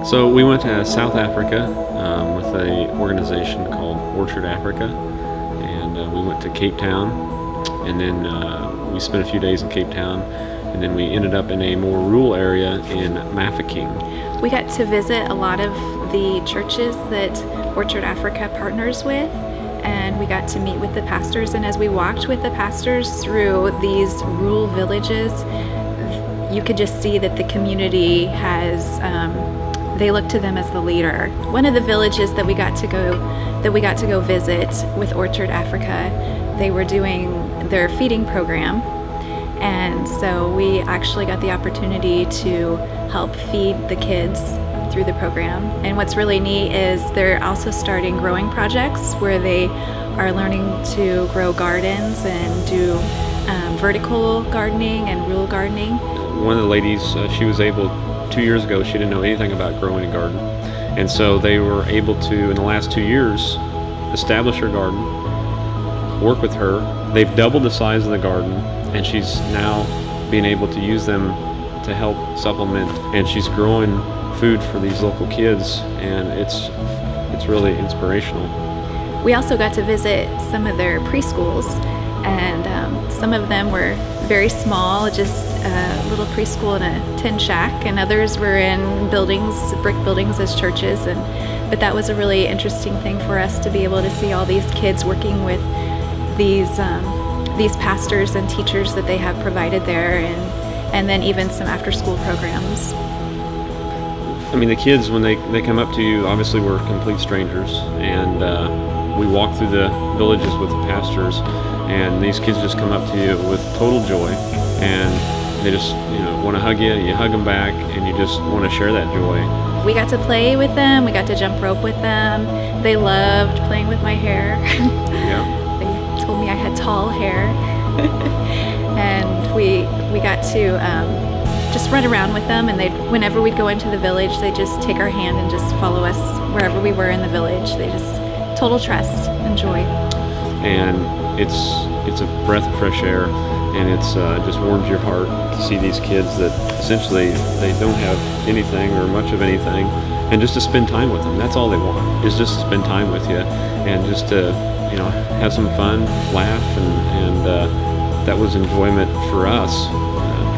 So we went to South Africa with an organization called Orchard Africa, and we went to Cape Town, and then we spent a few days in Cape Town, and then we ended up in a more rural area in Mafeking. We got to visit a lot of the churches that Orchard Africa partners with, and we got to meet with the pastors, and as we walked with the pastors through these rural villages, you could just see that the community has they look to them as the leader. One of the villages that we got to go visit with Orchard Africa, they were doing their feeding program, and so we actually got the opportunity to help feed the kids through the program. And what's really neat is they're also starting growing projects where they are learning to grow gardens and do vertical gardening and rural gardening. One of the ladies, she was able, 2 years ago, she didn't know anything about growing a garden. And so they were able to, in the last 2 years, establish her garden, work with her. They've doubled the size of the garden, and she's now being able to use them to help supplement. And she's growing food for these local kids, and it's really inspirational. We also got to visit some of their preschools, and some of them were very small, just a little preschool in a tin shack, and others were in buildings, brick buildings as churches. But that was a really interesting thing for us to be able to see all these kids working with these pastors and teachers that they have provided there, and then even some after-school programs. I mean, the kids, when they come up to you, obviously we're complete strangers, and we walk through the villages with the pastors, and these kids just come up to you with total joy, and they just want to hug you. You hug them back, and you just want to share that joy. We got to play with them. We got to jump rope with them. They loved playing with my hair. Yeah. They told me I had tall hair, and we got to just run around with them. And whenever we'd go into the village, they just take our hand and just follow us wherever we were in the village. They just total trust and joy. And it's a breath of fresh air, and it's just warms your heart to see these kids that essentially they don't have anything or much of anything, and just to spend time with them. That's all they want, is just to spend time with you, and just to have some fun, laugh, and that was enjoyment for us,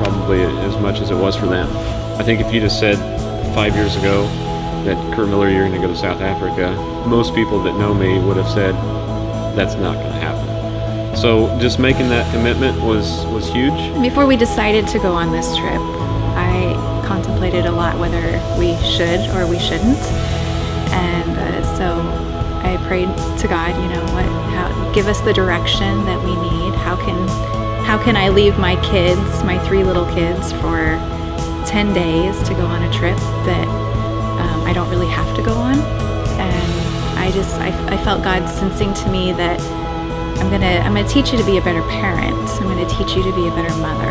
probably as much as it was for them. I think if you'd have said 5 years ago that Kurt Miller, you're going to go to South Africa, most people that know me would have said that's not going to happen. So just making that commitment was huge. Before we decided to go on this trip, I contemplated a lot whether we should or we shouldn't, and so I prayed to God, give us the direction that we need. How can I leave my kids, my 3 little kids, for 10 days to go on a trip that I don't really have to go on? And I felt God sensing to me that I'm gonna teach you to be a better parent. I'm gonna teach you to be a better mother.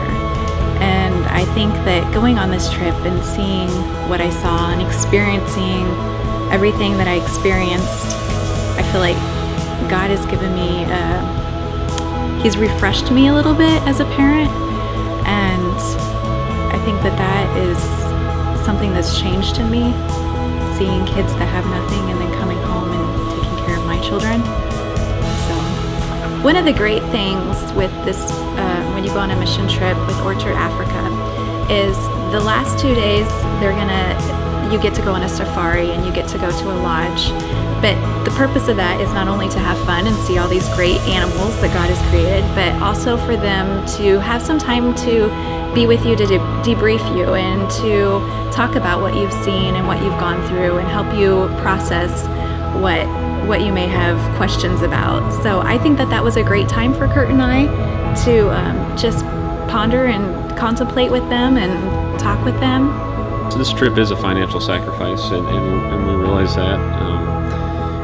And I think that going on this trip and seeing what I saw and experiencing everything that I experienced, I feel like God has given me, He's refreshed me a little bit as a parent. And I think that is something that's changed in me, seeing kids that have nothing and then coming home and taking care of my children. One of the great things with this, when you go on a mission trip with Orchard Africa, is the last 2 days you get to go on a safari and you get to go to a lodge. But the purpose of that is not only to have fun and see all these great animals that God has created, but also for them to have some time to be with you, to debrief you, and to talk about what you've seen and what you've gone through, and help you process what you may have questions about. So I think that was a great time for Kurt and I to just ponder and contemplate with them and talk with them. So this trip is a financial sacrifice, and we realize that.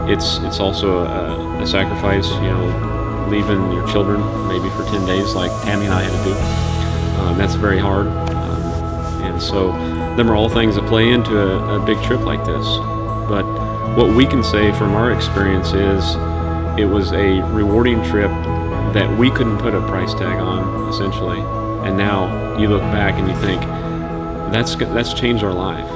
It's also a sacrifice, leaving your children maybe for 10 days like Tammy and I had to do. That's very hard. And so them are all things that play into a big trip like this. But what we can say from our experience is it was a rewarding trip that we couldn't put a price tag on, essentially. And now you look back and you think, that's changed our life.